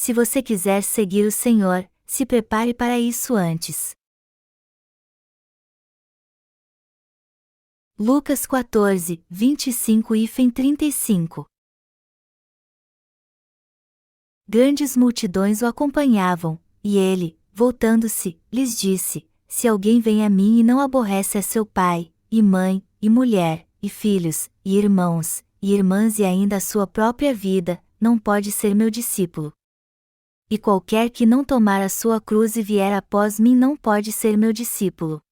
se você quiser seguir o Senhor, se prepare para isso antes. Lucas 14, 25 e 35. Grandes multidões o acompanhavam, e ele, voltando-se, lhes disse: Se alguém vem a mim e não aborrece a seu pai, e mãe, e mulher, e filhos, e irmãos, e irmãs e ainda a sua própria vida, não pode ser meu discípulo. E qualquer que não tomar a sua cruz e vier após mim não pode ser meu discípulo.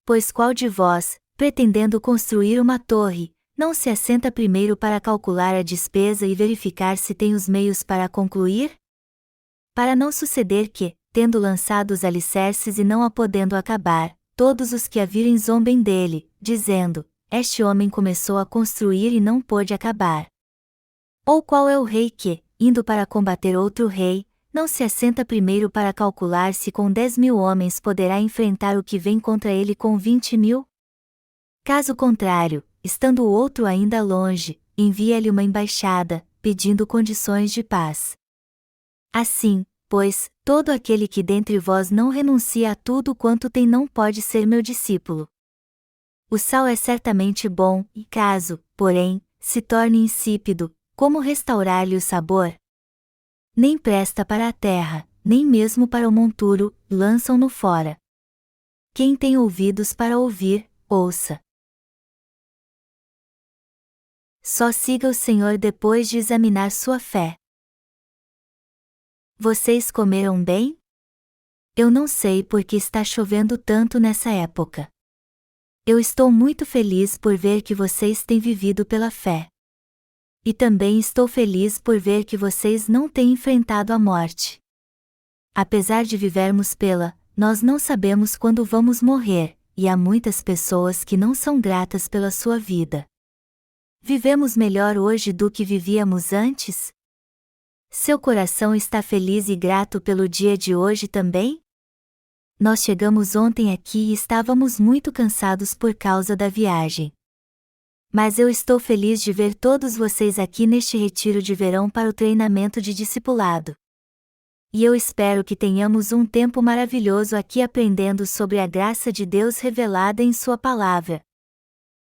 Pois qual de vós, pretendendo construir uma torre, não se assenta primeiro para calcular a despesa e verificar se tem os meios para concluir? Para não suceder que, tendo lançado os alicerces e não a podendo acabar, todos os que a virem zombem dele, dizendo: Este homem começou a construir e não pôde acabar. Ou qual é o rei que, indo para combater outro rei, não se assenta primeiro para calcular se com 10.000 homens poderá enfrentar o que vem contra ele com 20.000? Caso contrário, estando o outro ainda longe, envia-lhe uma embaixada, pedindo condições de paz. Assim, pois, todo aquele que dentre vós não renuncia a tudo quanto tem não pode ser meu discípulo. O sal é certamente bom, e caso, porém, se torne insípido, como restaurar-lhe o sabor? Nem presta para a terra, nem mesmo para o monturo, lançam-no fora. Quem tem ouvidos para ouvir, ouça. Só siga o Senhor depois de examinar sua fé. Vocês comeram bem? Eu não sei por que está chovendo tanto nessa época. Eu estou muito feliz por ver que vocês têm vivido pela fé. E também estou feliz por ver que vocês não têm enfrentado a morte. Apesar de vivermos pela, nós não sabemos quando vamos morrer, e há muitas pessoas que não são gratas pela sua vida. Vivemos melhor hoje do que vivíamos antes? Seu coração está feliz e grato pelo dia de hoje também? Nós chegamos ontem aqui e estávamos muito cansados por causa da viagem. Mas eu estou feliz de ver todos vocês aqui neste retiro de verão para o treinamento de discipulado. E eu espero que tenhamos um tempo maravilhoso aqui aprendendo sobre a graça de Deus revelada em Sua palavra.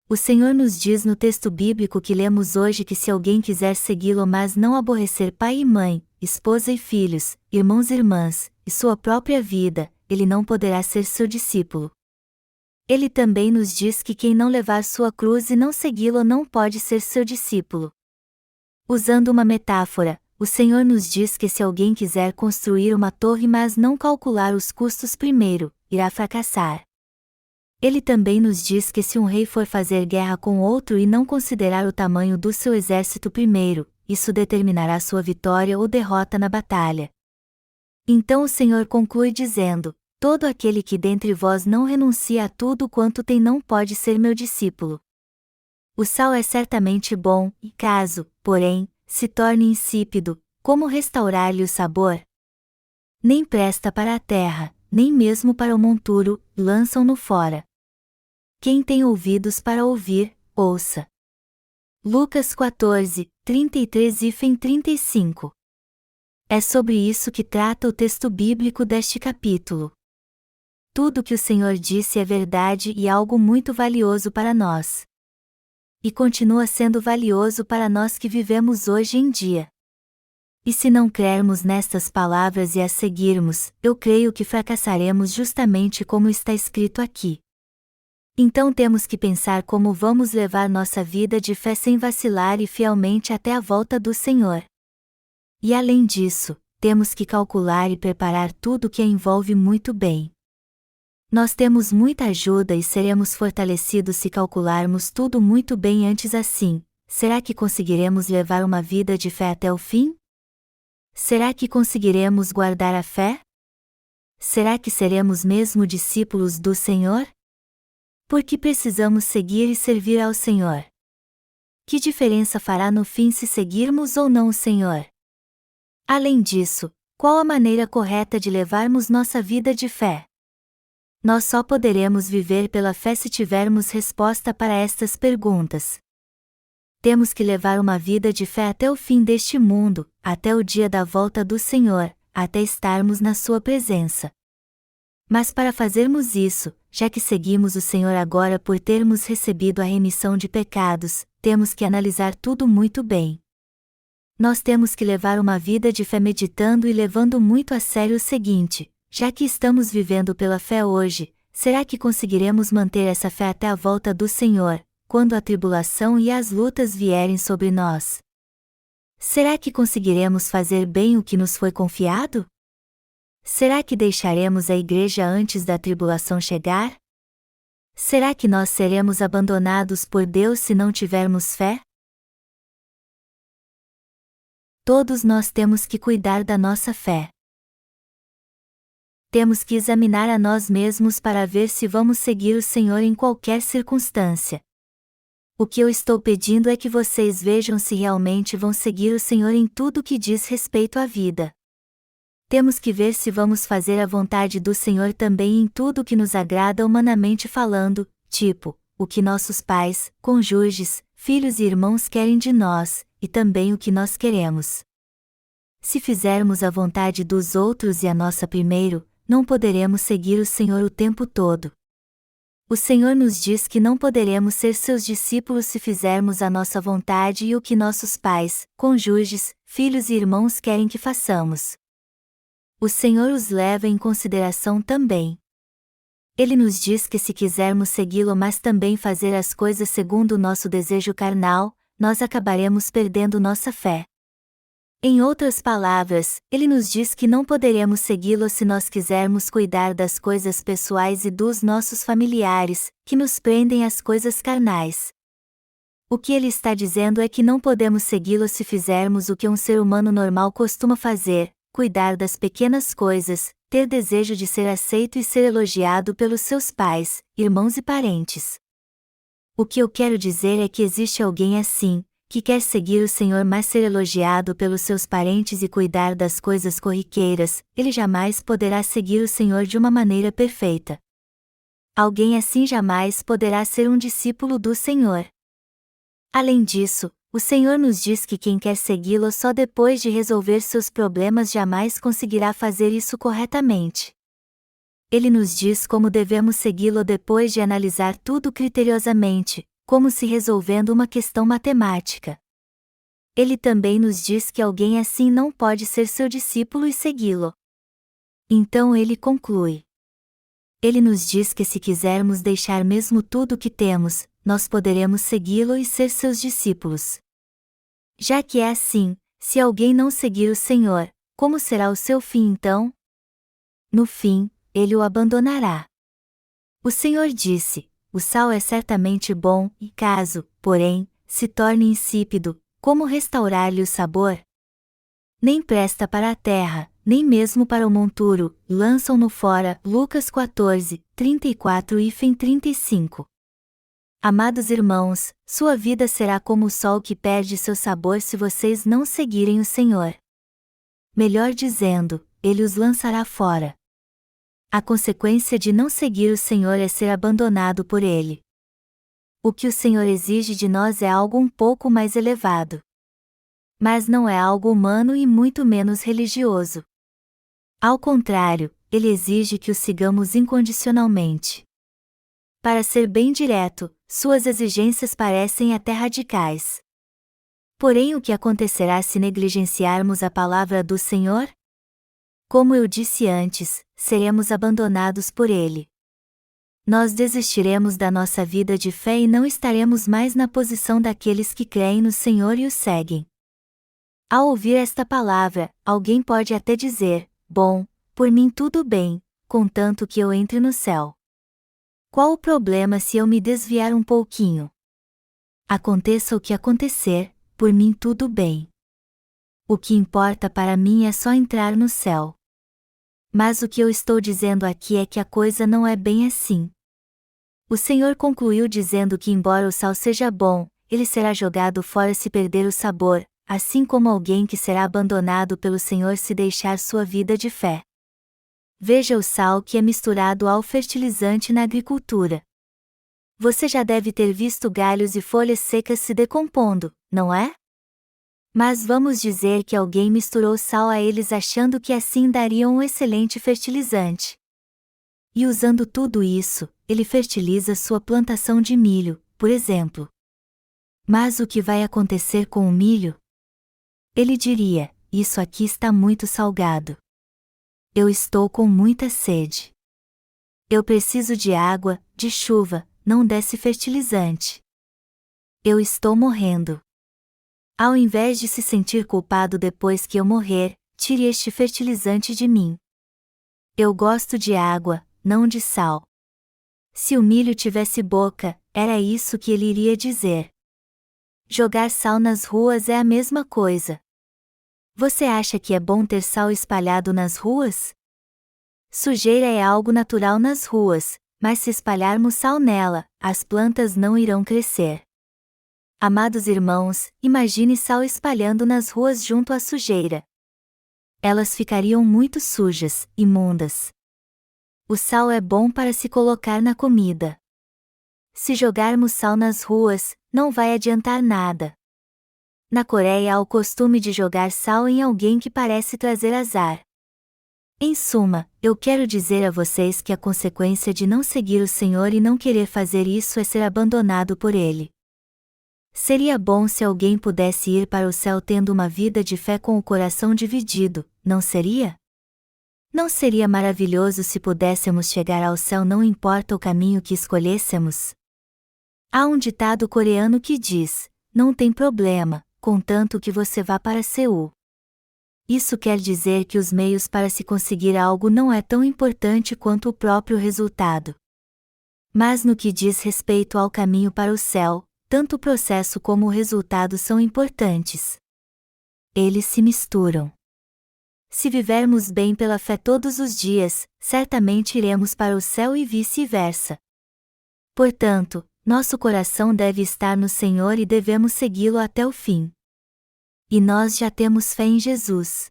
O Senhor nos diz no texto bíblico que lemos hoje que se alguém quiser segui-lo mas não aborrecer pai e mãe, esposa e filhos, irmãos e irmãs, e sua própria vida, ele não poderá ser seu discípulo. Ele também nos diz que quem não levar sua cruz e não segui-lo não pode ser seu discípulo. Usando uma metáfora, o Senhor nos diz que se alguém quiser construir uma torre mas não calcular os custos primeiro, irá fracassar. Ele também nos diz que se um rei for fazer guerra com outro e não considerar o tamanho do seu exército primeiro, isso determinará sua vitória ou derrota na batalha. Então o Senhor conclui dizendo: Todo aquele que dentre vós não renuncia a tudo quanto tem não pode ser meu discípulo. O sal é certamente bom, e caso, porém, se torne insípido, como restaurar-lhe o sabor? Nem presta para a terra, nem mesmo para o monturo, lançam-no fora. Quem tem ouvidos para ouvir, ouça. Lucas 14, 33 e 35. É sobre isso que trata o texto bíblico deste capítulo. Tudo que o Senhor disse é verdade e algo muito valioso para nós. E continua sendo valioso para nós que vivemos hoje em dia. E se não crermos nestas palavras e as seguirmos, eu creio que fracassaremos justamente como está escrito aqui. Então temos que pensar como vamos levar nossa vida de fé sem vacilar e fielmente até a volta do Senhor. E além disso, temos que calcular e preparar tudo que a envolve muito bem. Nós temos muita ajuda e seremos fortalecidos se calcularmos tudo muito bem antes assim. Será que conseguiremos levar uma vida de fé até o fim? Será que conseguiremos guardar a fé? Será que seremos mesmo discípulos do Senhor? Porque precisamos seguir e servir ao Senhor. Que diferença fará no fim se seguirmos ou não o Senhor? Além disso, qual a maneira correta de levarmos nossa vida de fé? Nós só poderemos viver pela fé se tivermos resposta para estas perguntas. Temos que levar uma vida de fé até o fim deste mundo, até o dia da volta do Senhor, até estarmos na sua presença. Mas para fazermos isso, já que seguimos o Senhor agora por termos recebido a remissão de pecados, temos que analisar tudo muito bem. Nós temos que levar uma vida de fé meditando e levando muito a sério o seguinte: já que estamos vivendo pela fé hoje, será que conseguiremos manter essa fé até a volta do Senhor, quando a tribulação e as lutas vierem sobre nós? Será que conseguiremos fazer bem o que nos foi confiado? Será que deixaremos a igreja antes da tribulação chegar? Será que nós seremos abandonados por Deus se não tivermos fé? Todos nós temos que cuidar da nossa fé. Temos que examinar a nós mesmos para ver se vamos seguir o Senhor em qualquer circunstância. O que eu estou pedindo é que vocês vejam se realmente vão seguir o Senhor em tudo que diz respeito à vida. Temos que ver se vamos fazer a vontade do Senhor também em tudo que nos agrada humanamente falando, tipo, o que nossos pais, cônjuges, filhos e irmãos querem de nós, e também o que nós queremos. Se fizermos a vontade dos outros e a nossa primeiro, não poderemos seguir o Senhor o tempo todo. O Senhor nos diz que não poderemos ser seus discípulos se fizermos a nossa vontade e o que nossos pais, cônjuges, filhos e irmãos querem que façamos. O Senhor os leva em consideração também. Ele nos diz que se quisermos segui-lo mas também fazer as coisas segundo o nosso desejo carnal, nós acabaremos perdendo nossa fé. Em outras palavras, ele nos diz que não poderemos segui-lo se nós quisermos cuidar das coisas pessoais e dos nossos familiares, que nos prendem às coisas carnais. O que ele está dizendo é que não podemos segui-lo se fizermos o que um ser humano normal costuma fazer: cuidar das pequenas coisas, ter desejo de ser aceito e ser elogiado pelos seus pais, irmãos e parentes. O que eu quero dizer é que existe alguém assim, que quer seguir o Senhor mas ser elogiado pelos seus parentes e cuidar das coisas corriqueiras, ele jamais poderá seguir o Senhor de uma maneira perfeita. Alguém assim jamais poderá ser um discípulo do Senhor. Além disso, o Senhor nos diz que quem quer segui-lo só depois de resolver seus problemas jamais conseguirá fazer isso corretamente. Ele nos diz como devemos segui-lo depois de analisar tudo criteriosamente, como se resolvendo uma questão matemática. Ele também nos diz que alguém assim não pode ser seu discípulo e segui-lo. Então ele conclui. Ele nos diz que se quisermos deixar mesmo tudo o que temos, nós poderemos segui-lo e ser seus discípulos. Já que é assim, se alguém não seguir o Senhor, como será o seu fim então? No fim, ele o abandonará. O Senhor disse: o sal é certamente bom, e caso, porém, se torne insípido, como restaurar-lhe o sabor? Nem presta para a terra, nem mesmo para o monturo, lançam-no fora. Lucas 14, 34 e 35. Amados irmãos, sua vida será como o sol que perde seu sabor se vocês não seguirem o Senhor. Melhor dizendo, ele os lançará fora. A consequência de não seguir o Senhor é ser abandonado por ele. O que o Senhor exige de nós é algo um pouco mais elevado. Mas não é algo humano e muito menos religioso. Ao contrário, ele exige que o sigamos incondicionalmente. Para ser bem direto, suas exigências parecem até radicais. Porém, o que acontecerá se negligenciarmos a palavra do Senhor? Como eu disse antes, seremos abandonados por ele. Nós desistiremos da nossa vida de fé e não estaremos mais na posição daqueles que creem no Senhor e o seguem. Ao ouvir esta palavra, alguém pode até dizer: bom, por mim tudo bem, contanto que eu entre no céu. Qual o problema se eu me desviar um pouquinho? Aconteça o que acontecer, por mim tudo bem. O que importa para mim é só entrar no céu. Mas o que eu estou dizendo aqui é que a coisa não é bem assim. O Senhor concluiu dizendo que embora o sal seja bom, ele será jogado fora se perder o sabor, assim como alguém que será abandonado pelo Senhor se deixar sua vida de fé. Veja o sal que é misturado ao fertilizante na agricultura. Você já deve ter visto galhos e folhas secas se decompondo, não é? Mas vamos dizer que alguém misturou sal a eles achando que assim dariam um excelente fertilizante. E usando tudo isso, ele fertiliza sua plantação de milho, por exemplo. Mas o que vai acontecer com o milho? Ele diria: isso aqui está muito salgado. Eu estou com muita sede. Eu preciso de água, de chuva, não desse fertilizante. Eu estou morrendo. Ao invés de se sentir culpado depois que eu morrer, tire este fertilizante de mim. Eu gosto de água, não de sal. Se o milho tivesse boca, era isso que ele iria dizer. Jogar sal nas ruas é a mesma coisa. Você acha que é bom ter sal espalhado nas ruas? Sujeira é algo natural nas ruas, mas se espalharmos sal nela, as plantas não irão crescer. Amados irmãos, imagine sal espalhando nas ruas junto à sujeira. Elas ficariam muito sujas, imundas. O sal é bom para se colocar na comida. Se jogarmos sal nas ruas, não vai adiantar nada. Na Coreia há o costume de jogar sal em alguém que parece trazer azar. Em suma, eu quero dizer a vocês que a consequência de não seguir o Senhor e não querer fazer isso é ser abandonado por Ele. Seria bom se alguém pudesse ir para o céu tendo uma vida de fé com o coração dividido, não seria? Não seria maravilhoso se pudéssemos chegar ao céu não importa o caminho que escolhêssemos? Há um ditado coreano que diz: não tem problema, contanto que você vá para Seul. Isso quer dizer que os meios para se conseguir algo não é tão importante quanto o próprio resultado. Mas no que diz respeito ao caminho para o céu, tanto o processo como o resultado são importantes. Eles se misturam. Se vivermos bem pela fé todos os dias, certamente iremos para o céu e vice-versa. Portanto, nosso coração deve estar no Senhor e devemos segui-lo até o fim. E nós já temos fé em Jesus.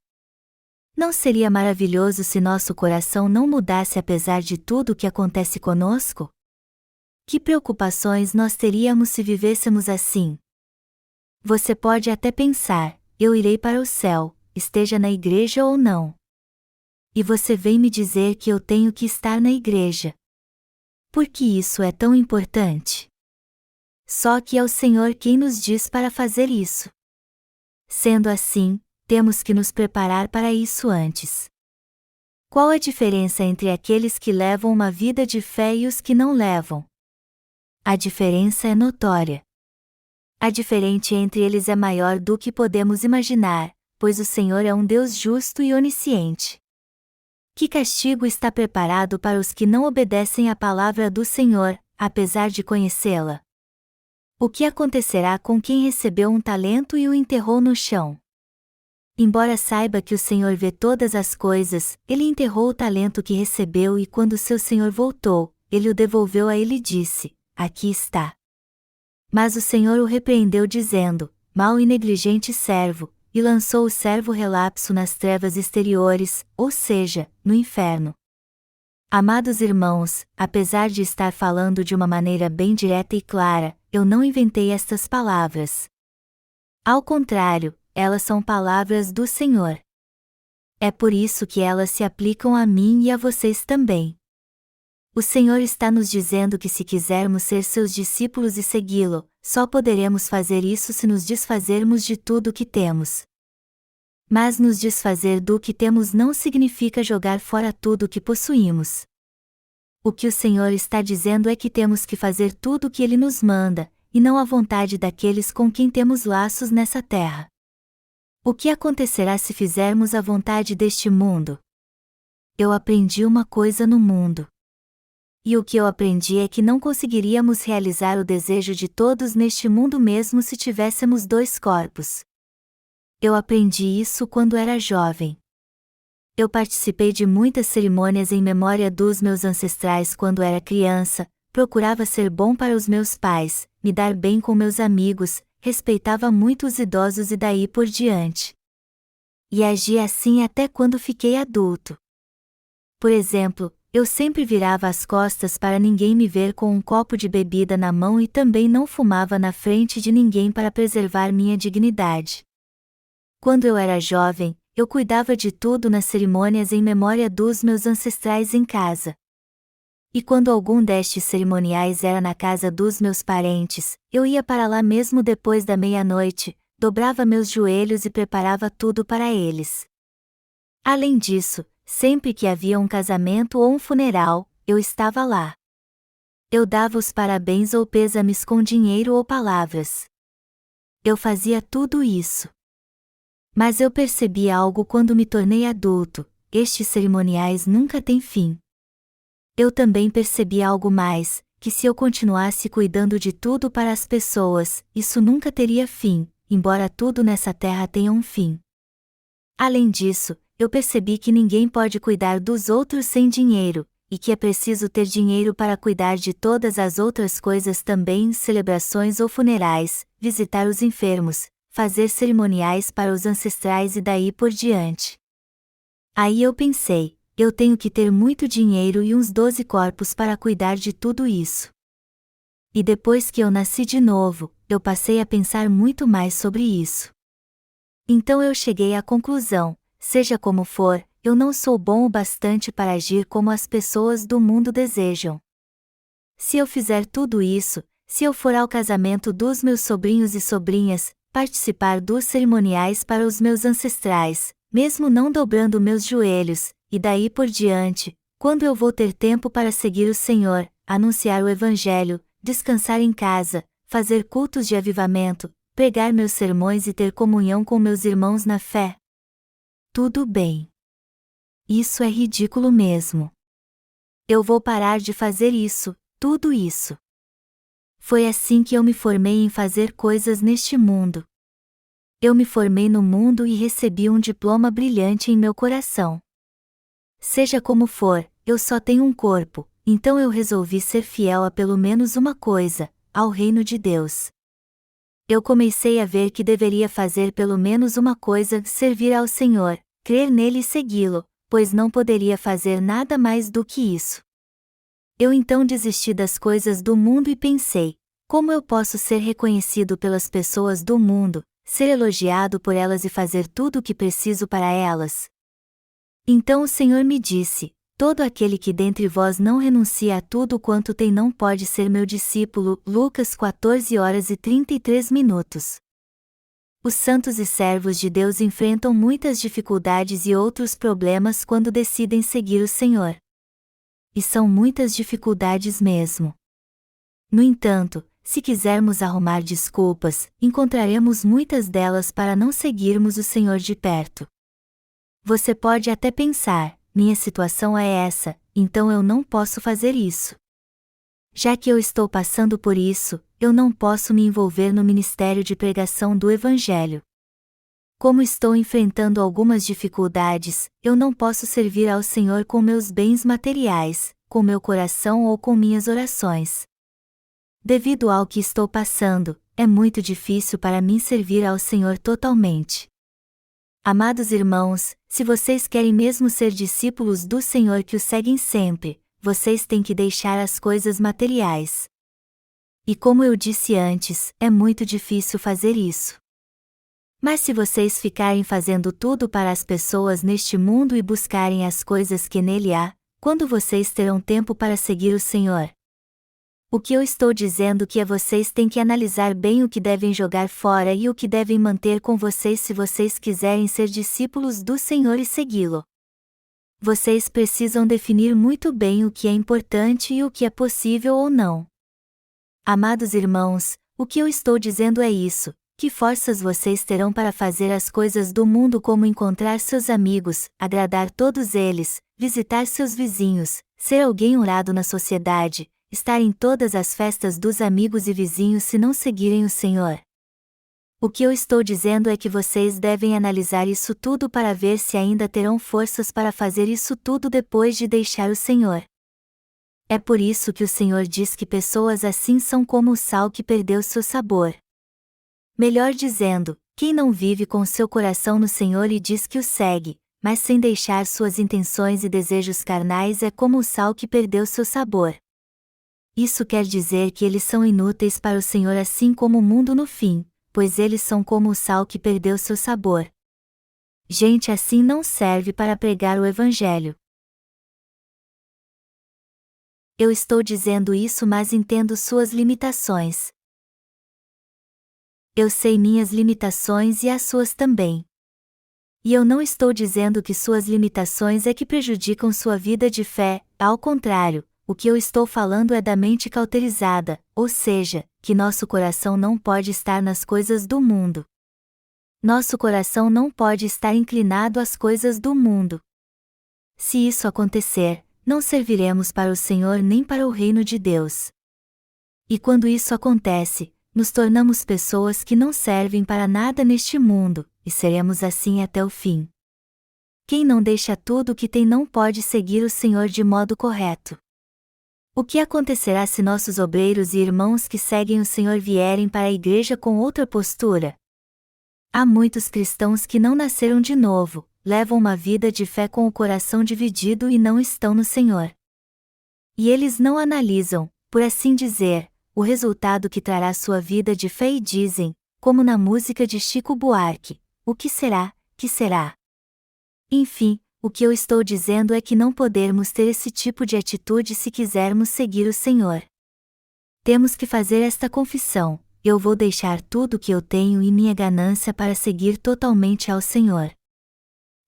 Não seria maravilhoso se nosso coração não mudasse apesar de tudo o que acontece conosco? Que preocupações nós teríamos se vivêssemos assim? Você pode até pensar: eu irei para o céu, esteja na igreja ou não. E você vem me dizer que eu tenho que estar na igreja. Por que isso é tão importante? Só que é o Senhor quem nos diz para fazer isso. Sendo assim, temos que nos preparar para isso antes. Qual a diferença entre aqueles que levam uma vida de fé e os que não levam? A diferença é notória. A diferença entre eles é maior do que podemos imaginar, pois o Senhor é um Deus justo e onisciente. Que castigo está preparado para os que não obedecem à palavra do Senhor, apesar de conhecê-la? O que acontecerá com quem recebeu um talento e o enterrou no chão? Embora saiba que o Senhor vê todas as coisas, ele enterrou o talento que recebeu e quando seu Senhor voltou, ele o devolveu a ele e disse: aqui está. Mas o Senhor o repreendeu dizendo: mau e negligente servo, e lançou o servo relapso nas trevas exteriores, ou seja, no inferno. Amados irmãos, apesar de estar falando de uma maneira bem direta e clara, eu não inventei estas palavras. Ao contrário, elas são palavras do Senhor. É por isso que elas se aplicam a mim e a vocês também. O Senhor está nos dizendo que se quisermos ser seus discípulos e segui-lo, só poderemos fazer isso se nos desfazermos de tudo o que temos. Mas nos desfazer do que temos não significa jogar fora tudo o que possuímos. O que o Senhor está dizendo é que temos que fazer tudo o que Ele nos manda, e não a vontade daqueles com quem temos laços nessa terra. O que acontecerá se fizermos a vontade deste mundo? Eu aprendi uma coisa no mundo. E o que eu aprendi é que não conseguiríamos realizar o desejo de todos neste mundo mesmo se tivéssemos dois corpos. Eu aprendi isso quando era jovem. Eu participei de muitas cerimônias em memória dos meus ancestrais quando era criança, procurava ser bom para os meus pais, me dar bem com meus amigos, respeitava muito os idosos e daí por diante. E agi assim até quando fiquei adulto. Por exemplo, Eu sempre virava as costas para ninguém me ver com um copo de bebida na mão e também não fumava na frente de ninguém para preservar minha dignidade. Quando eu era jovem, eu cuidava de tudo nas cerimônias em memória dos meus ancestrais em casa. E quando algum destes cerimoniais era na casa dos meus parentes, eu ia para lá mesmo depois da meia-noite, dobrava meus joelhos e preparava tudo para eles. Além disso, sempre que havia um casamento ou um funeral, eu estava lá. Eu dava os parabéns ou pêsames com dinheiro ou palavras. Eu fazia tudo isso. Mas eu percebi algo quando me tornei adulto: estes cerimoniais nunca têm fim. Eu também percebi algo mais, que se eu continuasse cuidando de tudo para as pessoas, isso nunca teria fim, embora tudo nessa terra tenha um fim. Além disso, eu percebi que ninguém pode cuidar dos outros sem dinheiro, e que é preciso ter dinheiro para cuidar de todas as outras coisas também, celebrações ou funerais, visitar os enfermos, fazer cerimoniais para os ancestrais e daí por diante. Aí eu pensei, eu tenho que ter muito dinheiro e uns 12 corpos para cuidar de tudo isso. E depois que eu nasci de novo, eu passei a pensar muito mais sobre isso. Então eu cheguei à conclusão: seja como for, eu não sou bom o bastante para agir como as pessoas do mundo desejam. Se eu fizer tudo isso, se eu for ao casamento dos meus sobrinhos e sobrinhas, participar dos cerimoniais para os meus ancestrais, mesmo não dobrando meus joelhos, e daí por diante, quando eu vou ter tempo para seguir o Senhor, anunciar o Evangelho, descansar em casa, fazer cultos de avivamento, pregar meus sermões e ter comunhão com meus irmãos na fé? Tudo bem. Isso é ridículo mesmo. Eu vou parar de fazer isso, tudo isso. Foi assim que eu me formei em fazer coisas neste mundo. Eu me formei no mundo e recebi um diploma brilhante em meu coração. Seja como for, eu só tenho um corpo, então eu resolvi ser fiel a pelo menos uma coisa, ao reino de Deus. Eu comecei a ver que deveria fazer pelo menos uma coisa: servir ao Senhor, crer nele e segui-lo, pois não poderia fazer nada mais do que isso. Eu então desisti das coisas do mundo e pensei: como eu posso ser reconhecido pelas pessoas do mundo, ser elogiado por elas e fazer tudo o que preciso para elas? Então o Senhor me disse: todo aquele que dentre vós não renuncia a tudo quanto tem não pode ser meu discípulo. Lucas 14h33. Os santos e servos de Deus enfrentam muitas dificuldades e outros problemas quando decidem seguir o Senhor. E são muitas dificuldades mesmo. No entanto, se quisermos arrumar desculpas, encontraremos muitas delas para não seguirmos o Senhor de perto. Você pode até pensar: minha situação é essa, então eu não posso fazer isso. Já que eu estou passando por isso, eu não posso me envolver no ministério de pregação do Evangelho. Como estou enfrentando algumas dificuldades, eu não posso servir ao Senhor com meus bens materiais, com meu coração ou com minhas orações. Devido ao que estou passando, é muito difícil para mim servir ao Senhor totalmente. Amados irmãos, se vocês querem mesmo ser discípulos do Senhor que o seguem sempre, vocês têm que deixar as coisas materiais. E como eu disse antes, é muito difícil fazer isso. Mas se vocês ficarem fazendo tudo para as pessoas neste mundo e buscarem as coisas que nele há, quando vocês terão tempo para seguir o Senhor? O que eu estou dizendo que vocês têm que analisar bem o que devem jogar fora e o que devem manter com vocês se vocês quiserem ser discípulos do Senhor e segui-lo. Vocês precisam definir muito bem o que é importante e o que é possível ou não. Amados irmãos, o que eu estou dizendo é isso: que forças vocês terão para fazer as coisas do mundo, como encontrar seus amigos, agradar todos eles, visitar seus vizinhos, ser alguém honrado na sociedade, estar em todas as festas dos amigos e vizinhos se não seguirem o Senhor? O que eu estou dizendo é que vocês devem analisar isso tudo para ver se ainda terão forças para fazer isso tudo depois de deixar o Senhor. É por isso que o Senhor diz que pessoas assim são como o sal que perdeu seu sabor. Melhor dizendo, quem não vive com seu coração no Senhor e diz que o segue, mas sem deixar suas intenções e desejos carnais é como o sal que perdeu seu sabor. Isso quer dizer que eles são inúteis para o Senhor assim como o mundo no fim, pois eles são como o sal que perdeu seu sabor. Gente assim não serve para pregar o Evangelho. Eu estou dizendo isso, mas entendo suas limitações. Eu sei minhas limitações e as suas também. E eu não estou dizendo que suas limitações é que prejudicam sua vida de fé, ao contrário, o que eu estou falando é da mente cauterizada, ou seja, que nosso coração não pode estar nas coisas do mundo. Nosso coração não pode estar inclinado às coisas do mundo. Se isso acontecer, não serviremos para o Senhor nem para o reino de Deus. E quando isso acontece, nos tornamos pessoas que não servem para nada neste mundo, e seremos assim até o fim. Quem não deixa tudo o que tem não pode seguir o Senhor de modo correto. O que acontecerá se nossos obreiros e irmãos que seguem o Senhor vierem para a igreja com outra postura? Há muitos cristãos que não nasceram de novo, levam uma vida de fé com o coração dividido e não estão no Senhor. E eles não analisam, por assim dizer, o resultado que trará sua vida de fé e dizem, como na música de Chico Buarque, o que será, que será? Enfim, o que eu estou dizendo é que não podemos ter esse tipo de atitude se quisermos seguir o Senhor. Temos que fazer esta confissão: eu vou deixar tudo o que eu tenho e minha ganância para seguir totalmente ao Senhor.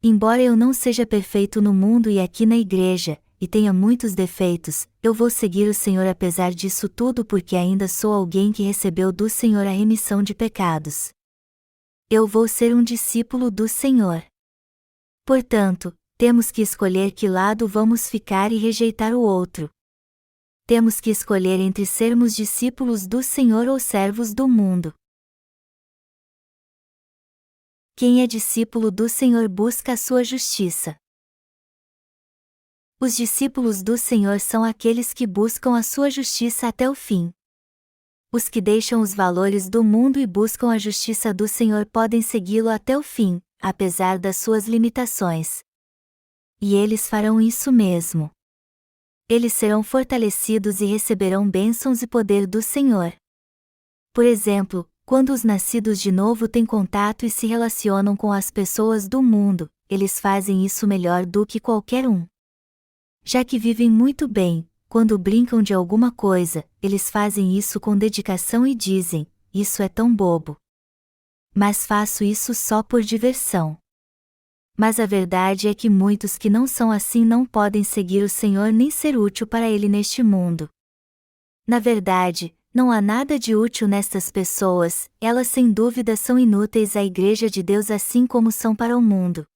Embora eu não seja perfeito no mundo e aqui na igreja, e tenha muitos defeitos, eu vou seguir o Senhor apesar disso tudo porque ainda sou alguém que recebeu do Senhor a remissão de pecados. Eu vou ser um discípulo do Senhor. Portanto, temos que escolher que lado vamos ficar e rejeitar o outro. Temos que escolher entre sermos discípulos do Senhor ou servos do mundo. Quem é discípulo do Senhor busca a sua justiça. Os discípulos do Senhor são aqueles que buscam a sua justiça até o fim. Os que deixam os valores do mundo e buscam a justiça do Senhor podem segui-lo até o fim, apesar das suas limitações. E eles farão isso mesmo. Eles serão fortalecidos e receberão bênçãos e poder do Senhor. Por exemplo, quando os nascidos de novo têm contato e se relacionam com as pessoas do mundo, eles fazem isso melhor do que qualquer um. Já que vivem muito bem, quando brincam de alguma coisa, eles fazem isso com dedicação e dizem: isso é tão bobo. Mas faço isso só por diversão. Mas a verdade é que muitos que não são assim não podem seguir o Senhor nem ser útil para Ele neste mundo. Na verdade, não há nada de útil nestas pessoas, elas sem dúvida são inúteis à Igreja de Deus assim como são para o mundo.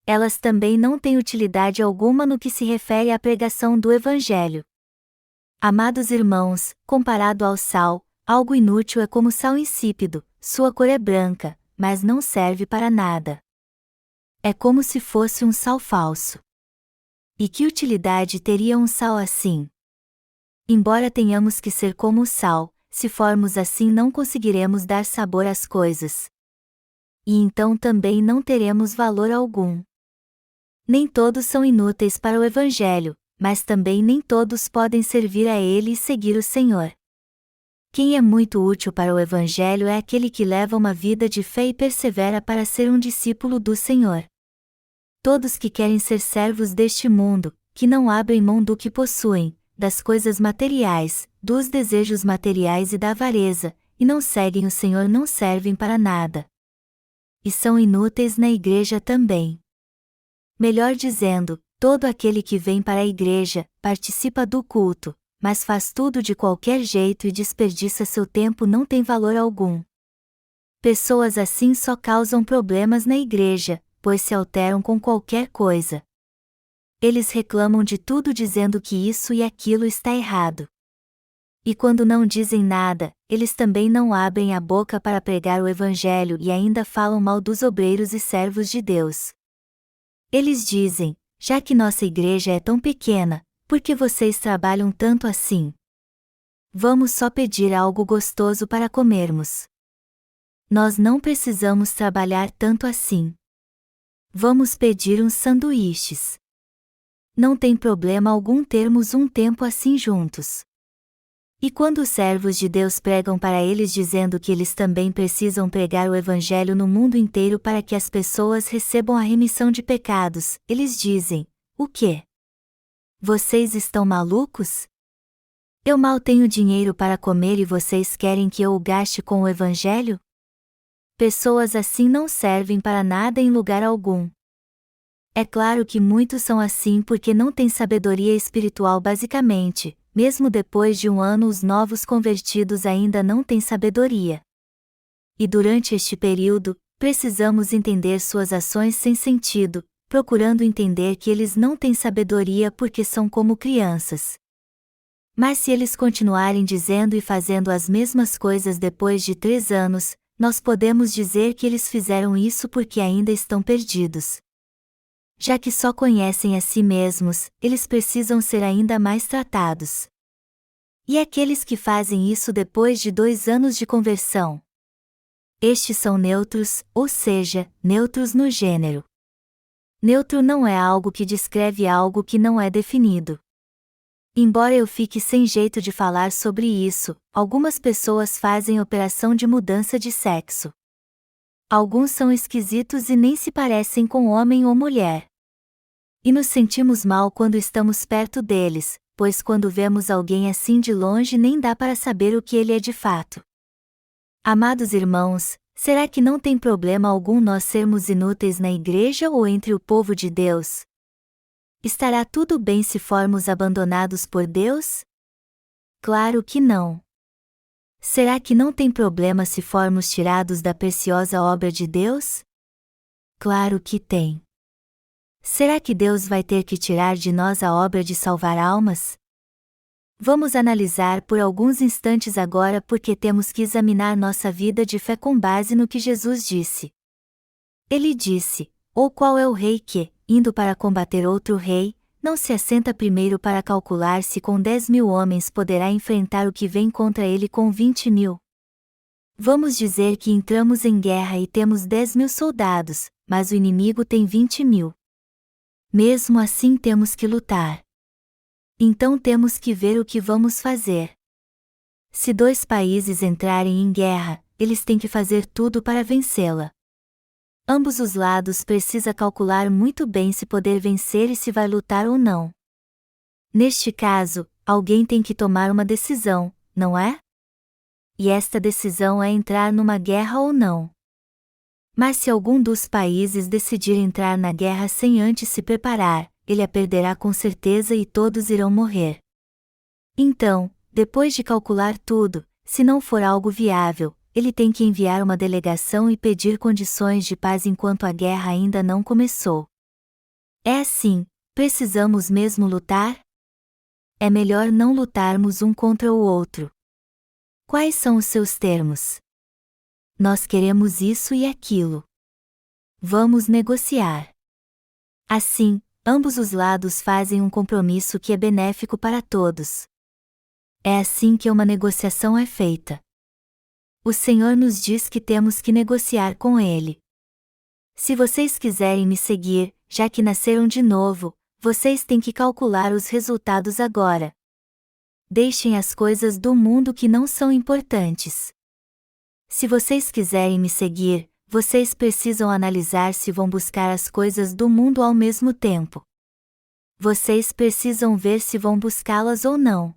Elas também não têm utilidade alguma no que se refere à pregação do Evangelho. Amados irmãos, comparado ao sal, algo inútil é como sal insípido, sua cor é branca, mas não serve para nada. É como se fosse um sal falso. E que utilidade teria um sal assim? Embora tenhamos que ser como o sal, se formos assim não conseguiremos dar sabor às coisas. E então também não teremos valor algum. Nem todos são inúteis para o Evangelho, mas também nem todos podem servir a Ele e seguir o Senhor. Quem é muito útil para o Evangelho é aquele que leva uma vida de fé e persevera para ser um discípulo do Senhor. Todos que querem ser servos deste mundo, que não abrem mão do que possuem, das coisas materiais, dos desejos materiais e da avareza, e não seguem o Senhor não servem para nada. E são inúteis na igreja também. Melhor dizendo, todo aquele que vem para a igreja, participa do culto, mas faz tudo de qualquer jeito e desperdiça seu tempo não tem valor algum. Pessoas assim só causam problemas na igreja, pois se alteram com qualquer coisa. Eles reclamam de tudo dizendo que isso e aquilo está errado. E quando não dizem nada, eles também não abrem a boca para pregar o Evangelho e ainda falam mal dos obreiros e servos de Deus. Eles dizem: já que nossa igreja é tão pequena, por que vocês trabalham tanto assim? Vamos só pedir algo gostoso para comermos. Nós não precisamos trabalhar tanto assim. Vamos pedir uns sanduíches. Não tem problema algum termos um tempo assim juntos. E quando os servos de Deus pregam para eles dizendo que eles também precisam pregar o Evangelho no mundo inteiro para que as pessoas recebam a remissão de pecados, eles dizem: o quê? Vocês estão malucos? Eu mal tenho dinheiro para comer e vocês querem que eu o gaste com o Evangelho? Pessoas assim não servem para nada em lugar algum. É claro que muitos são assim porque não têm sabedoria espiritual basicamente. Mesmo depois de um ano os novos convertidos ainda não têm sabedoria. E durante este período, precisamos entender suas ações sem sentido, procurando entender que eles não têm sabedoria porque são como crianças. Mas se eles continuarem dizendo e fazendo as mesmas coisas depois de 3 anos, nós podemos dizer que eles fizeram isso porque ainda estão perdidos. Já que só conhecem a si mesmos, eles precisam ser ainda mais tratados. E aqueles que fazem isso depois de 2 anos de conversão? Estes são neutros, ou seja, neutros no gênero. Neutro não é algo que descreve algo que não é definido. Embora eu fique sem jeito de falar sobre isso, algumas pessoas fazem operação de mudança de sexo. Alguns são esquisitos e nem se parecem com homem ou mulher. E nos sentimos mal quando estamos perto deles, pois quando vemos alguém assim de longe nem dá para saber o que ele é de fato. Amados irmãos, será que não tem problema algum nós sermos inúteis na igreja ou entre o povo de Deus? Estará tudo bem se formos abandonados por Deus? Claro que não. Será que não tem problema se formos tirados da preciosa obra de Deus? Claro que tem. Será que Deus vai ter que tirar de nós a obra de salvar almas? Vamos analisar por alguns instantes agora porque temos que examinar nossa vida de fé com base no que Jesus disse. Ele disse: ou qual é o rei que, indo para combater outro rei, não se assenta primeiro para calcular se com 10.000 homens poderá enfrentar o que vem contra ele com 20.000? Vamos dizer que entramos em guerra e temos 10.000 soldados, mas o inimigo tem 20.000. Mesmo assim temos que lutar. Então temos que ver o que vamos fazer. Se 2 países entrarem em guerra, eles têm que fazer tudo para vencê-la. Ambos os lados precisam calcular muito bem se poder vencer e se vai lutar ou não. Neste caso, alguém tem que tomar uma decisão, não é? E esta decisão é entrar numa guerra ou não. Mas se algum dos países decidir entrar na guerra sem antes se preparar, ele a perderá com certeza e todos irão morrer. Então, depois de calcular tudo, se não for algo viável, ele tem que enviar uma delegação e pedir condições de paz enquanto a guerra ainda não começou. É assim, precisamos mesmo lutar? É melhor não lutarmos um contra o outro. Quais são os seus termos? Nós queremos isso e aquilo. Vamos negociar. Assim, ambos os lados fazem um compromisso que é benéfico para todos. É assim que uma negociação é feita. O Senhor nos diz que temos que negociar com Ele. Se vocês quiserem me seguir, já que nasceram de novo, vocês têm que calcular os resultados agora. Deixem as coisas do mundo que não são importantes. Se vocês quiserem me seguir, vocês precisam analisar se vão buscar as coisas do mundo ao mesmo tempo. Vocês precisam ver se vão buscá-las ou não.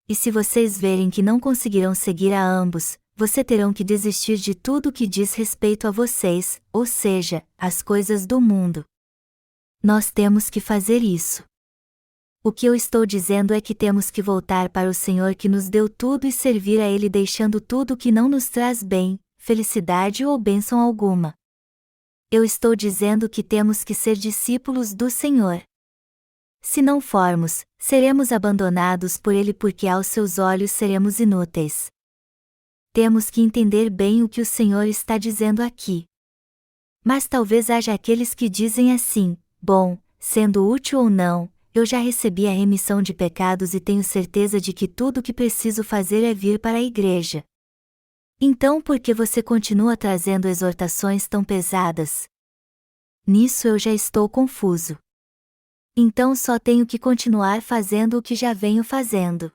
E se vocês verem que não conseguirão seguir a ambos, vocês terão que desistir de tudo que diz respeito a vocês, ou seja, as coisas do mundo. Nós temos que fazer isso. O que eu estou dizendo é que temos que voltar para o Senhor que nos deu tudo e servir a Ele deixando tudo que não nos traz bem, felicidade ou bênção alguma. Eu estou dizendo que temos que ser discípulos do Senhor. Se não formos, seremos abandonados por Ele porque aos seus olhos seremos inúteis. Temos que entender bem o que o Senhor está dizendo aqui. Mas talvez haja aqueles que dizem assim: bom, sendo útil ou não, eu já recebi a remissão de pecados e tenho certeza de que tudo o que preciso fazer é vir para a igreja. Então por que você continua trazendo exortações tão pesadas? Nisso eu já estou confuso. Então só tenho que continuar fazendo o que já venho fazendo.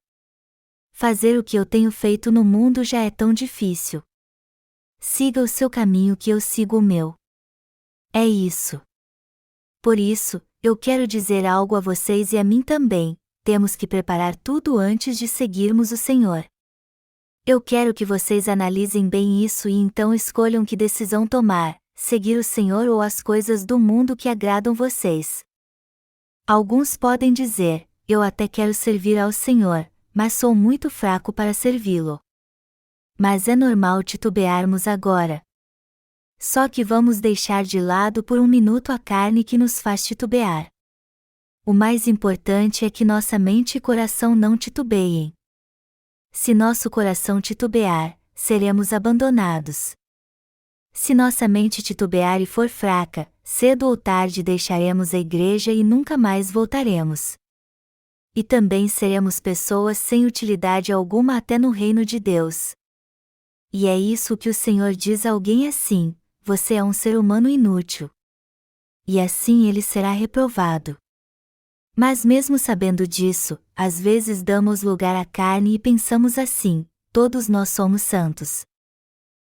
Fazer o que eu tenho feito no mundo já é tão difícil. Siga o seu caminho que eu sigo o meu. É isso. Por isso, eu quero dizer algo a vocês e a mim também: temos que preparar tudo antes de seguirmos o Senhor. Eu quero que vocês analisem bem isso e então escolham que decisão tomar: seguir o Senhor ou as coisas do mundo que agradam vocês. Alguns podem dizer: eu até quero servir ao Senhor, mas sou muito fraco para servi-lo. Mas é normal titubearmos agora. Só que vamos deixar de lado por um minuto a carne que nos faz titubear. O mais importante é que nossa mente e coração não titubeiem. Se nosso coração titubear, seremos abandonados. Se nossa mente titubear e for fraca, cedo ou tarde deixaremos a igreja e nunca mais voltaremos. E também seremos pessoas sem utilidade alguma até no reino de Deus. E é isso que o Senhor diz a alguém assim: você é um ser humano inútil. E assim ele será reprovado. Mas mesmo sabendo disso, às vezes damos lugar à carne e pensamos assim: todos nós somos santos.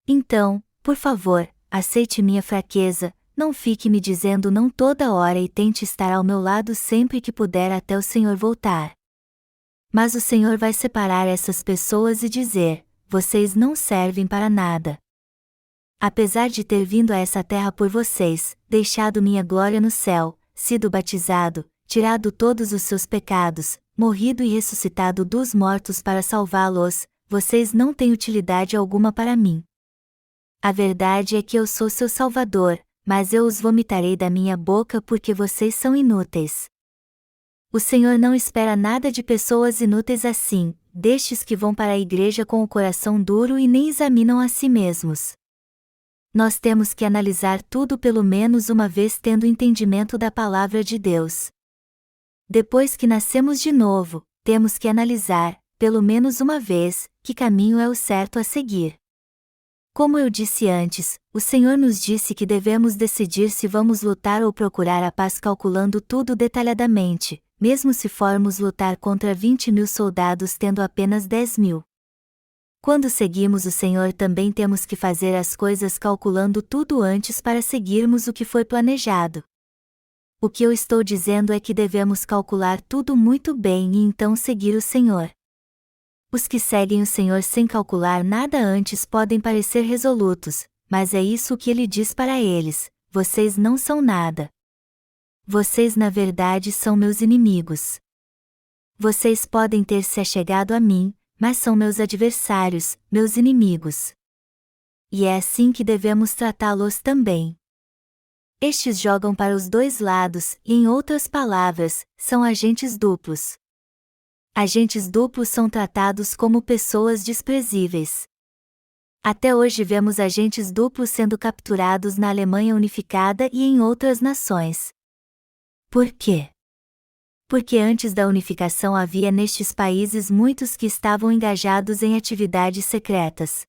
Então, por favor, aceite minha fraqueza, não fique me dizendo não toda hora e tente estar ao meu lado sempre que puder até o Senhor voltar. Mas o Senhor vai separar essas pessoas e dizer: vocês não servem para nada. Apesar de ter vindo a essa terra por vocês, deixado minha glória no céu, sido batizado, tirado todos os seus pecados, morrido e ressuscitado dos mortos para salvá-los, vocês não têm utilidade alguma para mim. A verdade é que eu sou seu Salvador, mas eu os vomitarei da minha boca porque vocês são inúteis. O Senhor não espera nada de pessoas inúteis assim, destes que vão para a igreja com o coração duro e nem examinam a si mesmos. Nós temos que analisar tudo pelo menos uma vez tendo entendimento da palavra de Deus. Depois que nascemos de novo, temos que analisar, pelo menos uma vez, que caminho é o certo a seguir. Como eu disse antes, o Senhor nos disse que devemos decidir se vamos lutar ou procurar a paz calculando tudo detalhadamente, mesmo se formos lutar contra 20.000 soldados tendo apenas 10.000. Quando seguimos o Senhor também temos que fazer as coisas calculando tudo antes para seguirmos o que foi planejado. O que eu estou dizendo é que devemos calcular tudo muito bem e então seguir o Senhor. Os que seguem o Senhor sem calcular nada antes podem parecer resolutos, mas é isso que ele diz para eles: vocês não são nada. Vocês na verdade são meus inimigos. Vocês podem ter se achegado a mim, mas são meus adversários, meus inimigos. E é assim que devemos tratá-los também. Estes jogam para os dois lados, e em outras palavras, são agentes duplos. Agentes duplos são tratados como pessoas desprezíveis. Até hoje vemos agentes duplos sendo capturados na Alemanha unificada e em outras nações. Por quê? Porque antes da unificação havia nestes países muitos que estavam engajados em atividades secretas.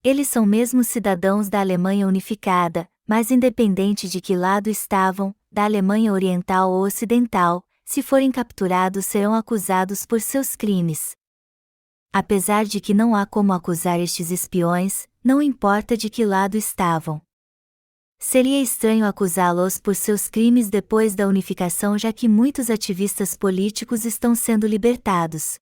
Eles são mesmo cidadãos da Alemanha unificada, mas independente de que lado estavam, da Alemanha Oriental ou Ocidental, se forem capturados serão acusados por seus crimes. Apesar de que não há como acusar estes espiões, não importa de que lado estavam. Seria estranho acusá-los por seus crimes depois da unificação, já que muitos ativistas políticos estão sendo libertados.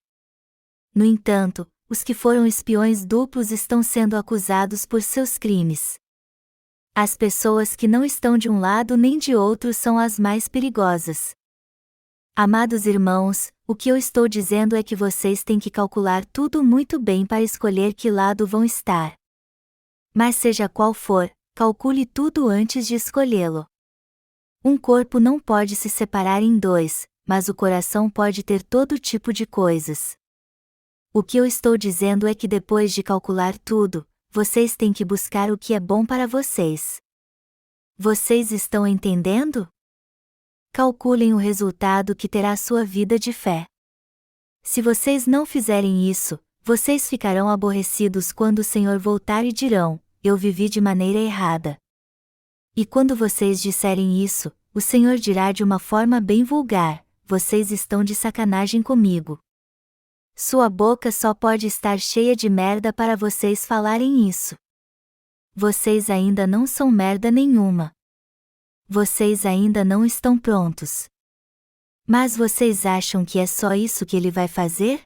No entanto, os que foram espiões duplos estão sendo acusados por seus crimes. As pessoas que não estão de um lado nem de outro são as mais perigosas. Amados irmãos, o que eu estou dizendo é que vocês têm que calcular tudo muito bem para escolher que lado vão estar. Mas seja qual for, calcule tudo antes de escolhê-lo. Um corpo não pode se separar em dois, mas o coração pode ter todo tipo de coisas. O que eu estou dizendo é que depois de calcular tudo, vocês têm que buscar o que é bom para vocês. Vocês estão entendendo? Calculem o resultado que terá sua vida de fé. Se vocês não fizerem isso, vocês ficarão aborrecidos quando o Senhor voltar e dirão: eu vivi de maneira errada. E quando vocês disserem isso, o Senhor dirá de uma forma bem vulgar: vocês estão de sacanagem comigo. Sua boca só pode estar cheia de merda para vocês falarem isso. Vocês ainda não são merda nenhuma. Vocês ainda não estão prontos. Mas vocês acham que é só isso que ele vai fazer?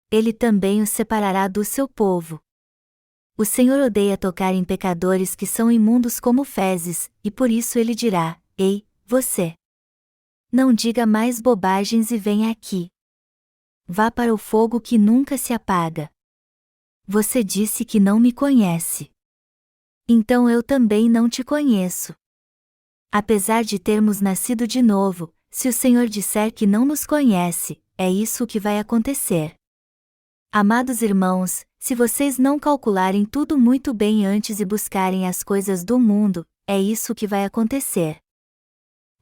Ele também os separará do seu povo. O Senhor odeia tocar em pecadores que são imundos como fezes, e por isso ele dirá: Ei, você! Não diga mais bobagens e venha aqui. Vá para o fogo que nunca se apaga. Você disse que não me conhece. Então eu também não te conheço. Apesar de termos nascido de novo, se o Senhor disser que não nos conhece, é isso o que vai acontecer. Amados irmãos, se vocês não calcularem tudo muito bem antes e buscarem as coisas do mundo, é isso que vai acontecer.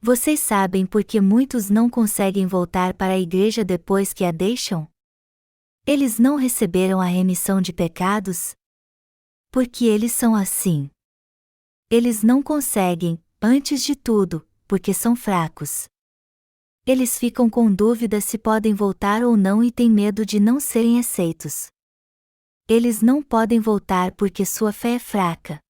Vocês sabem por que muitos não conseguem voltar para a igreja depois que a deixam? Eles não receberam a remissão de pecados? Porque eles são assim. Eles não conseguem, antes de tudo, porque são fracos. Eles ficam com dúvida se podem voltar ou não e têm medo de não serem aceitos. Eles não podem voltar porque sua fé é fraca.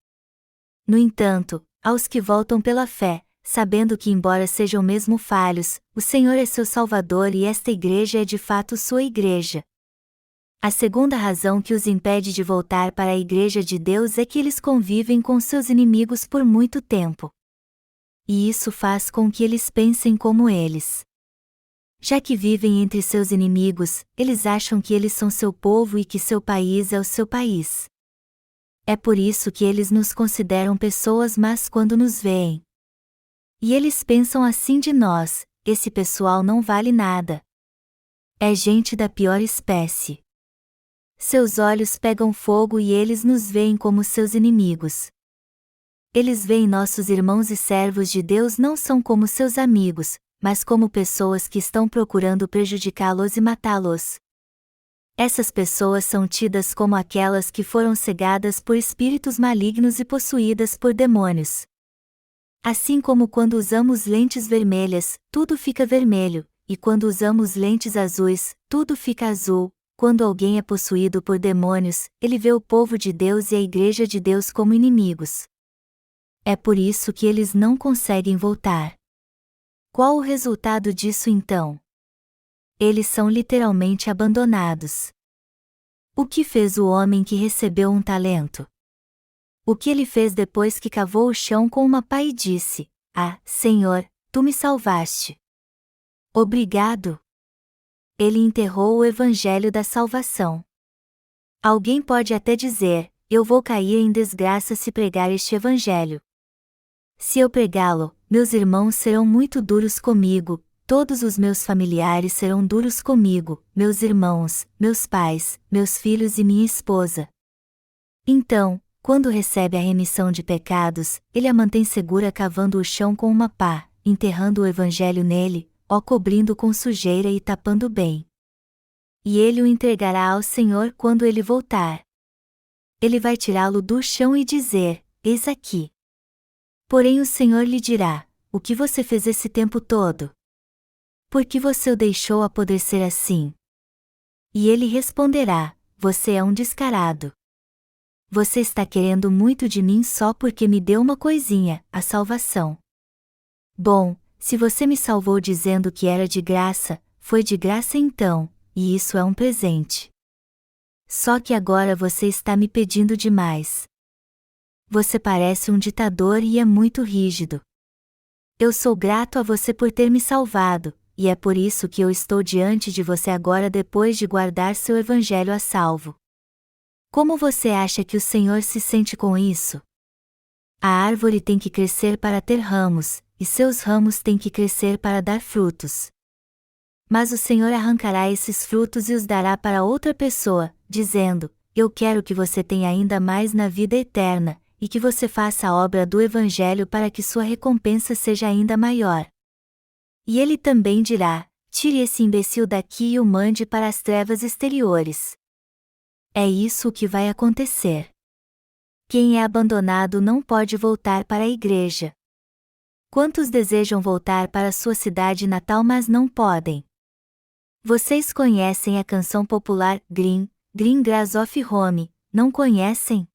No entanto, aos que voltam pela fé, sabendo que embora sejam mesmo falhos, o Senhor é seu Salvador e esta igreja é de fato sua igreja. A segunda razão que os impede de voltar para a igreja de Deus é que eles convivem com seus inimigos por muito tempo. E isso faz com que eles pensem como eles. Já que vivem entre seus inimigos, eles acham que eles são seu povo e que seu país é o seu país. É por isso que eles nos consideram pessoas más quando nos veem. E eles pensam assim de nós: esse pessoal não vale nada. É gente da pior espécie. Seus olhos pegam fogo e eles nos veem como seus inimigos. Eles veem nossos irmãos e servos de Deus não são como seus amigos, mas como pessoas que estão procurando prejudicá-los e matá-los. Essas pessoas são tidas como aquelas que foram cegadas por espíritos malignos e possuídas por demônios. Assim como quando usamos lentes vermelhas, tudo fica vermelho, e quando usamos lentes azuis, tudo fica azul. Quando alguém é possuído por demônios, ele vê o povo de Deus e a igreja de Deus como inimigos. É por isso que eles não conseguem voltar. Qual o resultado disso então? Eles são literalmente abandonados. O que fez o homem que recebeu um talento? O que ele fez depois que cavou o chão com uma pá e disse: Ah, Senhor, tu me salvaste. Obrigado. Ele enterrou o evangelho da salvação. Alguém pode até dizer: eu vou cair em desgraça se pregar este evangelho. Se eu pregá-lo, meus irmãos serão muito duros comigo, todos os meus familiares serão duros comigo, meus irmãos, meus pais, meus filhos e minha esposa. Então, quando recebe a remissão de pecados, ele a mantém segura cavando o chão com uma pá, enterrando o evangelho nele, cobrindo com sujeira e tapando bem. E ele o entregará ao Senhor quando ele voltar. Ele vai tirá-lo do chão e dizer: Eis aqui. Porém o Senhor lhe dirá: O que você fez esse tempo todo? Por que você o deixou apodrecer assim? E ele responderá: Você é um descarado. Você está querendo muito de mim só porque me deu uma coisinha, a salvação. Bom, se você me salvou dizendo que era de graça, foi de graça então, e isso é um presente. Só que agora você está me pedindo demais. Você parece um ditador e é muito rígido. Eu sou grato a você por ter me salvado, e é por isso que eu estou diante de você agora depois de guardar seu evangelho a salvo. Como você acha que o Senhor se sente com isso? A árvore tem que crescer para ter ramos, e seus ramos têm que crescer para dar frutos. Mas o Senhor arrancará esses frutos e os dará para outra pessoa, dizendo: Eu quero que você tenha ainda mais na vida eterna, e que você faça a obra do Evangelho para que sua recompensa seja ainda maior. E ele também dirá: Tire esse imbecil daqui e o mande para as trevas exteriores. É isso o que vai acontecer. Quem é abandonado não pode voltar para a igreja. Quantos desejam voltar para sua cidade natal mas não podem? Vocês conhecem a canção popular Green Grass of Home, não conhecem?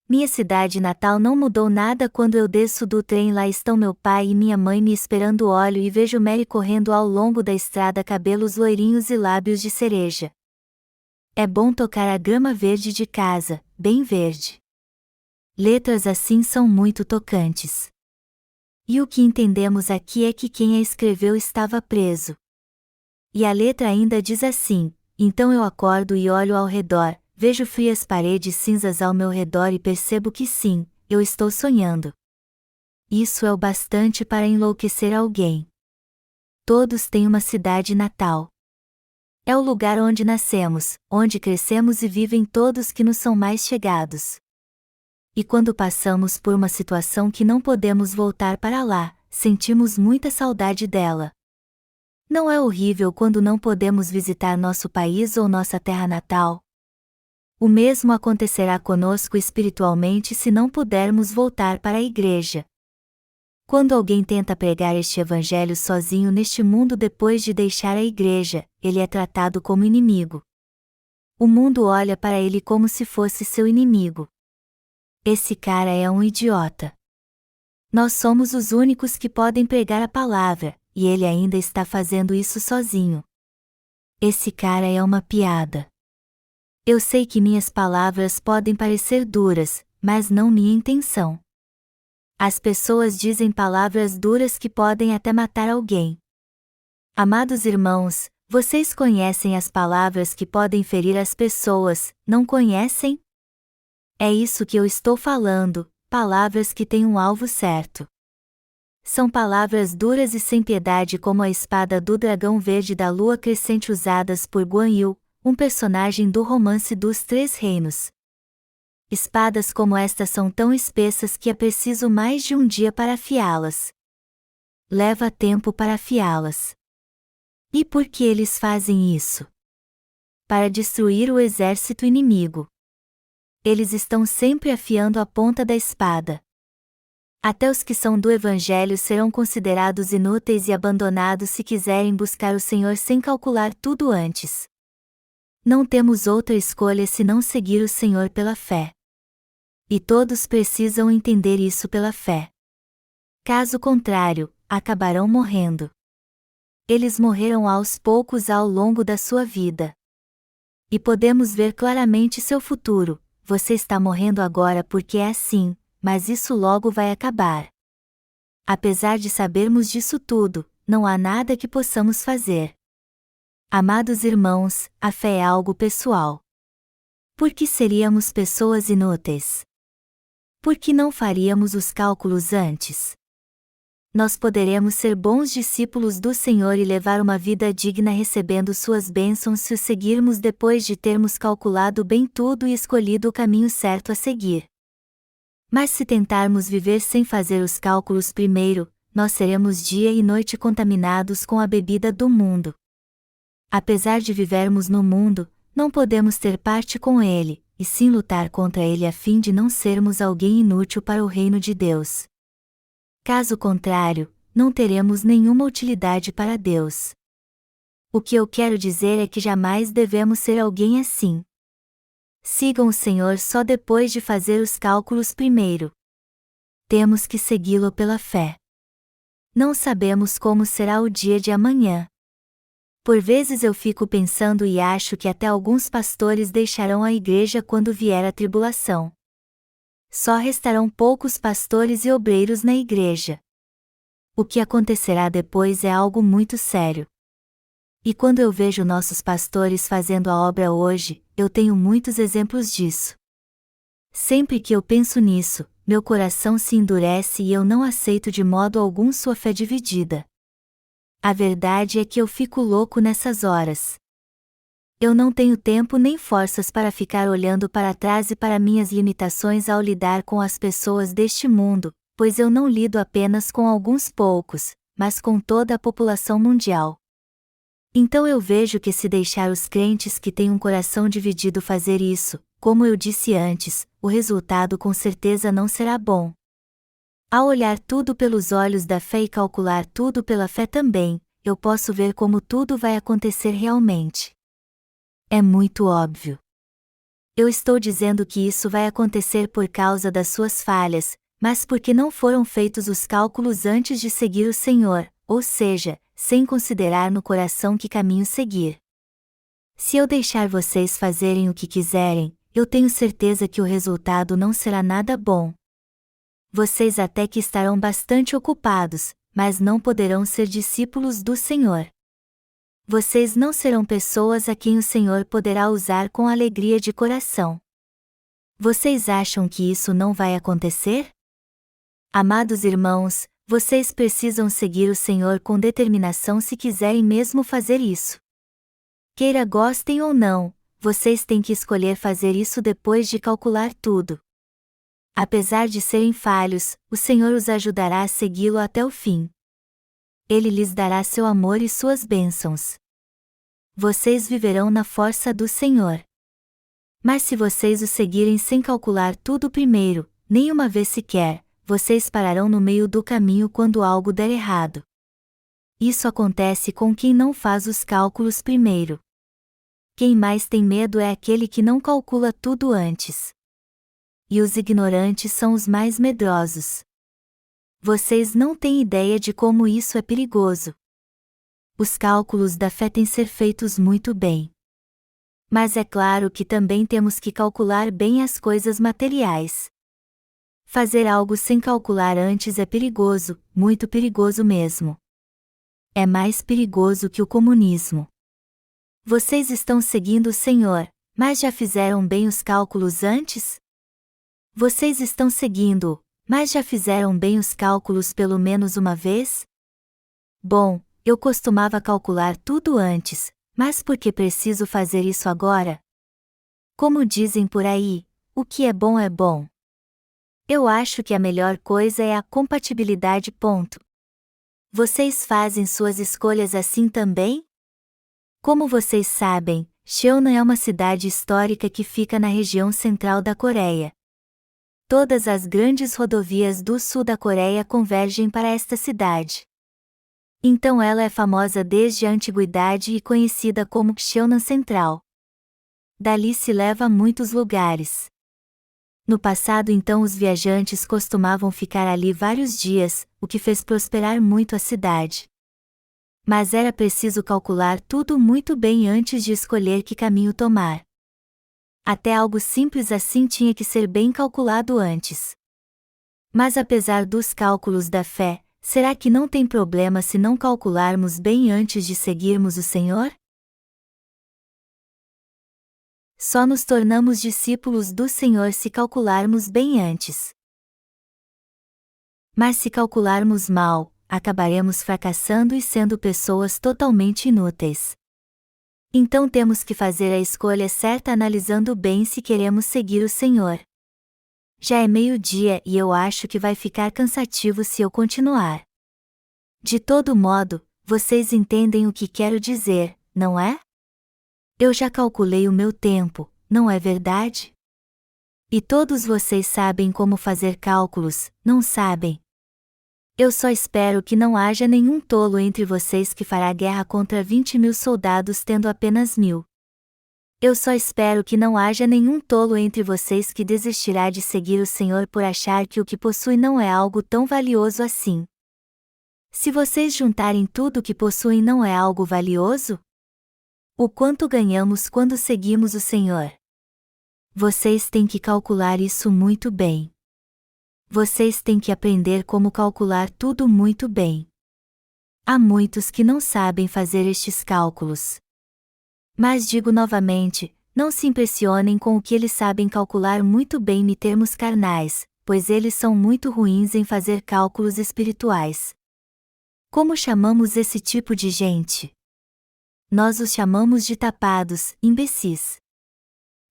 Minha cidade natal não mudou nada quando eu desço do trem, lá estão meu pai e minha mãe me esperando, olho e vejo Mary correndo ao longo da estrada, cabelos loirinhos e lábios de cereja. É bom tocar a grama verde de casa, bem verde. Letras assim são muito tocantes. E o que entendemos aqui é que quem a escreveu estava preso. E a letra ainda diz assim: então eu acordo e olho ao redor, vejo frias paredes cinzas ao meu redor e percebo que sim, eu estou sonhando. Isso é o bastante para enlouquecer alguém. Todos têm uma cidade natal. É o lugar onde nascemos, onde crescemos e vivem todos que nos são mais chegados. E quando passamos por uma situação que não podemos voltar para lá, sentimos muita saudade dela. Não é horrível quando não podemos visitar nosso país ou nossa terra natal? O mesmo acontecerá conosco espiritualmente se não pudermos voltar para a igreja. Quando alguém tenta pregar este evangelho sozinho neste mundo depois de deixar a igreja, ele é tratado como inimigo. O mundo olha para ele como se fosse seu inimigo. Esse cara é um idiota. Nós somos os únicos que podem pregar a palavra, e ele ainda está fazendo isso sozinho. Esse cara é uma piada. Eu sei que minhas palavras podem parecer duras, mas não minha intenção. As pessoas dizem palavras duras que podem até matar alguém. Amados irmãos, vocês conhecem as palavras que podem ferir as pessoas, não conhecem? É isso que eu estou falando, palavras que têm um alvo certo. São palavras duras e sem piedade como a espada do dragão verde da lua crescente usadas por Guan Yu, um personagem do romance dos Três Reinos. Espadas como esta são tão espessas que é preciso mais de um dia para afiá-las. Leva tempo para afiá-las. E por que eles fazem isso? Para destruir o exército inimigo. Eles estão sempre afiando a ponta da espada. Até os que são do Evangelho serão considerados inúteis e abandonados se quiserem buscar o Senhor sem calcular tudo antes. Não temos outra escolha senão seguir o Senhor pela fé. E todos precisam entender isso pela fé. Caso contrário, acabarão morrendo. Eles morreram aos poucos ao longo da sua vida. E podemos ver claramente seu futuro. Você está morrendo agora porque é assim, mas isso logo vai acabar. Apesar de sabermos disso tudo, não há nada que possamos fazer. Amados irmãos, a fé é algo pessoal. Por que seríamos pessoas inúteis? Por que não faríamos os cálculos antes? Nós poderemos ser bons discípulos do Senhor e levar uma vida digna recebendo suas bênçãos se o seguirmos depois de termos calculado bem tudo e escolhido o caminho certo a seguir. Mas se tentarmos viver sem fazer os cálculos primeiro, nós seremos dia e noite contaminados com a bebida do mundo. Apesar de vivermos no mundo, não podemos ter parte com ele, e sim lutar contra ele a fim de não sermos alguém inútil para o reino de Deus. Caso contrário, não teremos nenhuma utilidade para Deus. O que eu quero dizer é que jamais devemos ser alguém assim. Sigam o Senhor só depois de fazer os cálculos primeiro. Temos que segui-lo pela fé. Não sabemos como será o dia de amanhã. Por vezes eu fico pensando e acho que até alguns pastores deixarão a igreja quando vier a tribulação. Só restarão poucos pastores e obreiros na igreja. O que acontecerá depois é algo muito sério. E quando eu vejo nossos pastores fazendo a obra hoje, eu tenho muitos exemplos disso. Sempre que eu penso nisso, meu coração se endurece e eu não aceito de modo algum sua fé dividida. A verdade é que eu fico louco nessas horas. Eu não tenho tempo nem forças para ficar olhando para trás e para minhas limitações ao lidar com as pessoas deste mundo, pois eu não lido apenas com alguns poucos, mas com toda a população mundial. Então eu vejo que se deixar os crentes que têm um coração dividido fazer isso, como eu disse antes, o resultado com certeza não será bom. Ao olhar tudo pelos olhos da fé e calcular tudo pela fé também, eu posso ver como tudo vai acontecer realmente. É muito óbvio. Eu estou dizendo que isso vai acontecer por causa das suas falhas, mas porque não foram feitos os cálculos antes de seguir o Senhor, ou seja, sem considerar no coração que caminho seguir. Se eu deixar vocês fazerem o que quiserem, eu tenho certeza que o resultado não será nada bom. Vocês até que estarão bastante ocupados, mas não poderão ser discípulos do Senhor. Vocês não serão pessoas a quem o Senhor poderá usar com alegria de coração. Vocês acham que isso não vai acontecer? Amados irmãos, vocês precisam seguir o Senhor com determinação se quiserem mesmo fazer isso. Queira gostem ou não, vocês têm que escolher fazer isso depois de calcular tudo. Apesar de serem falhos, o Senhor os ajudará a segui-lo até o fim. Ele lhes dará seu amor e suas bênçãos. Vocês viverão na força do Senhor. Mas se vocês o seguirem sem calcular tudo primeiro, nem uma vez sequer, vocês pararão no meio do caminho quando algo der errado. Isso acontece com quem não faz os cálculos primeiro. Quem mais tem medo é aquele que não calcula tudo antes. E os ignorantes são os mais medrosos. Vocês não têm ideia de como isso é perigoso. Os cálculos da fé têm que ser feitos muito bem. Mas é claro que também temos que calcular bem as coisas materiais. Fazer algo sem calcular antes é perigoso, muito perigoso mesmo. É mais perigoso que o comunismo. Vocês estão seguindo o Senhor, mas já fizeram bem os cálculos antes? Vocês estão seguindo-o, mas já fizeram bem os cálculos pelo menos uma vez? Bom, eu costumava calcular tudo antes, mas por que preciso fazer isso agora? Como dizem por aí, o que é bom é bom. Eu acho que a melhor coisa é a compatibilidade. Vocês fazem suas escolhas assim também? Como vocês sabem, Cheonan é uma cidade histórica que fica na região central da Coreia. Todas as grandes rodovias do sul da Coreia convergem para esta cidade. Então ela é famosa desde a antiguidade e conhecida como Cheonan Central. Dali se leva a muitos lugares. No passado então os viajantes costumavam ficar ali vários dias, o que fez prosperar muito a cidade. Mas era preciso calcular tudo muito bem antes de escolher que caminho tomar. Até algo simples assim tinha que ser bem calculado antes. Mas apesar dos cálculos da fé, será que não tem problema se não calcularmos bem antes de seguirmos o Senhor? Só nos tornamos discípulos do Senhor se calcularmos bem antes. Mas se calcularmos mal, acabaremos fracassando e sendo pessoas totalmente inúteis. Então temos que fazer a escolha certa analisando bem se queremos seguir o Senhor. Já é meio-dia e eu acho que vai ficar cansativo se eu continuar. De todo modo, vocês entendem o que quero dizer, não é? Eu já calculei o meu tempo, não é verdade? E todos vocês sabem como fazer cálculos, não sabem? Eu só espero que não haja nenhum tolo entre vocês que fará guerra contra 20.000 soldados tendo apenas 1.000. Eu só espero que não haja nenhum tolo entre vocês que desistirá de seguir o Senhor por achar que o que possui não é algo tão valioso assim. Se vocês juntarem tudo o que possuem não é algo valioso? O quanto ganhamos quando seguimos o Senhor? Vocês têm que calcular isso muito bem. Vocês têm que aprender como calcular tudo muito bem. Há muitos que não sabem fazer estes cálculos. Mas digo novamente, não se impressionem com o que eles sabem calcular muito bem em termos carnais, pois eles são muito ruins em fazer cálculos espirituais. Como chamamos esse tipo de gente? Nós os chamamos de tapados, imbecis.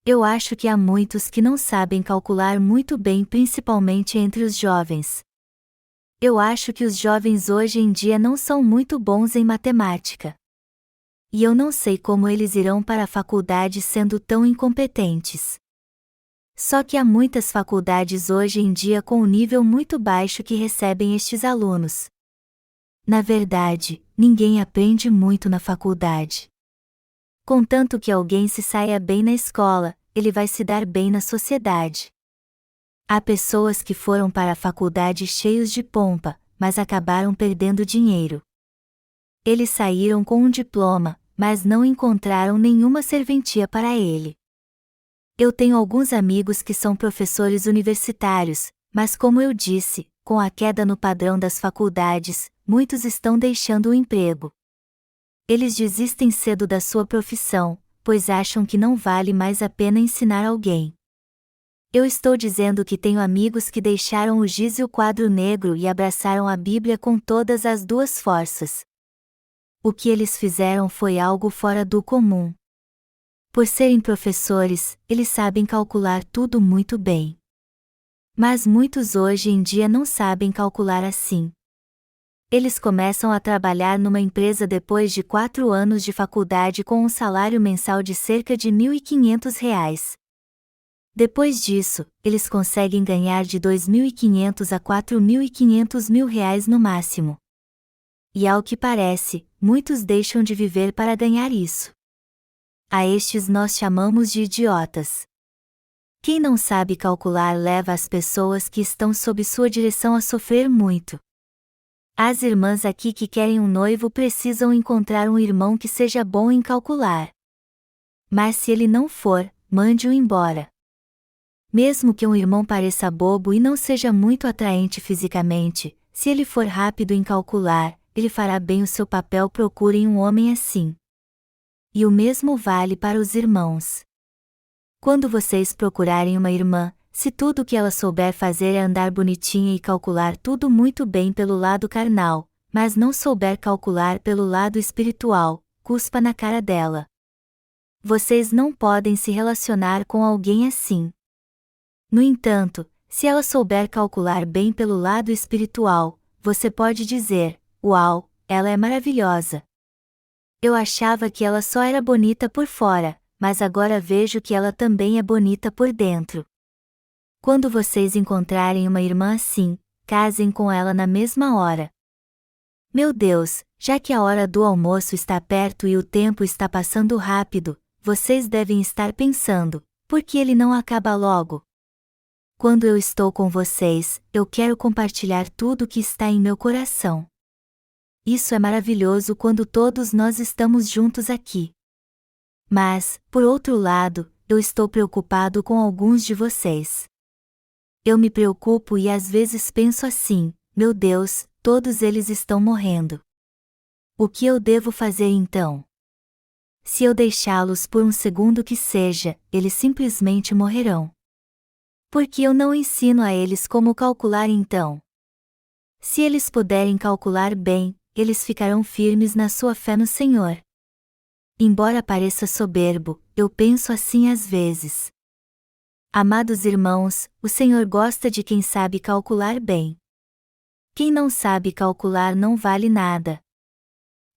Eu acho que há muitos que não sabem calcular muito bem, principalmente entre os jovens. Eu acho que os jovens hoje em dia não são muito bons em matemática. E eu não sei como eles irão para a faculdade sendo tão incompetentes. Só que há muitas faculdades hoje em dia com um nível muito baixo que recebem estes alunos. Na verdade, ninguém aprende muito na faculdade. Contanto que alguém se saia bem na escola, ele vai se dar bem na sociedade. Há pessoas que foram para a faculdade cheios de pompa, mas acabaram perdendo dinheiro. Eles saíram com um diploma, mas não encontraram nenhuma serventia para ele. Eu tenho alguns amigos que são professores universitários, mas como eu disse, com a queda no padrão das faculdades, muitos estão deixando o emprego. Eles desistem cedo da sua profissão, pois acham que não vale mais a pena ensinar alguém. Eu estou dizendo que tenho amigos que deixaram o giz e o quadro negro e abraçaram a Bíblia com todas as duas forças. O que eles fizeram foi algo fora do comum. Por serem professores, eles sabem calcular tudo muito bem. Mas muitos hoje em dia não sabem calcular assim. Eles começam a trabalhar numa empresa depois de 4 anos de faculdade com um salário mensal de cerca de R$ 1.500. Depois disso, eles conseguem ganhar de R$ 2.500 a R$ 4.500 no máximo. E ao que parece, muitos deixam de viver para ganhar isso. A estes nós chamamos de idiotas. Quem não sabe calcular leva as pessoas que estão sob sua direção a sofrer muito. As irmãs aqui que querem um noivo precisam encontrar um irmão que seja bom em calcular. Mas se ele não for, mande-o embora. Mesmo que um irmão pareça bobo e não seja muito atraente fisicamente, se ele for rápido em calcular, ele fará bem o seu papel. Procurem um homem assim. E o mesmo vale para os irmãos. Quando vocês procurarem uma irmã, se tudo o que ela souber fazer é andar bonitinha e calcular tudo muito bem pelo lado carnal, mas não souber calcular pelo lado espiritual, cuspa na cara dela. Vocês não podem se relacionar com alguém assim. No entanto, se ela souber calcular bem pelo lado espiritual, você pode dizer: "Uau, ela é maravilhosa. Eu achava que ela só era bonita por fora, mas agora vejo que ela também é bonita por dentro." Quando vocês encontrarem uma irmã assim, casem com ela na mesma hora. Meu Deus, já que a hora do almoço está perto e o tempo está passando rápido, vocês devem estar pensando: por que ele não acaba logo? Quando eu estou com vocês, eu quero compartilhar tudo o que está em meu coração. Isso é maravilhoso quando todos nós estamos juntos aqui. Mas, por outro lado, eu estou preocupado com alguns de vocês. Eu me preocupo e às vezes penso assim: meu Deus, todos eles estão morrendo. O que eu devo fazer então? Se eu deixá-los por um segundo que seja, eles simplesmente morrerão. Por que eu não ensino a eles como calcular então? Se eles puderem calcular bem, eles ficarão firmes na sua fé no Senhor. Embora pareça soberbo, eu penso assim às vezes. Amados irmãos, o Senhor gosta de quem sabe calcular bem. Quem não sabe calcular não vale nada.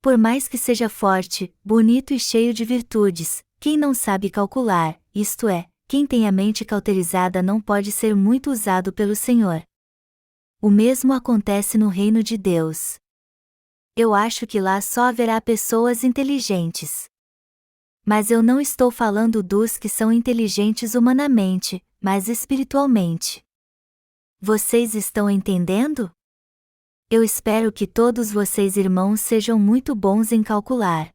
Por mais que seja forte, bonito e cheio de virtudes, quem não sabe calcular, isto é, quem tem a mente cauterizada não pode ser muito usado pelo Senhor. O mesmo acontece no reino de Deus. Eu acho que lá só haverá pessoas inteligentes. Mas eu não estou falando dos que são inteligentes humanamente, mas espiritualmente. Vocês estão entendendo? Eu espero que todos vocês irmãos sejam muito bons em calcular.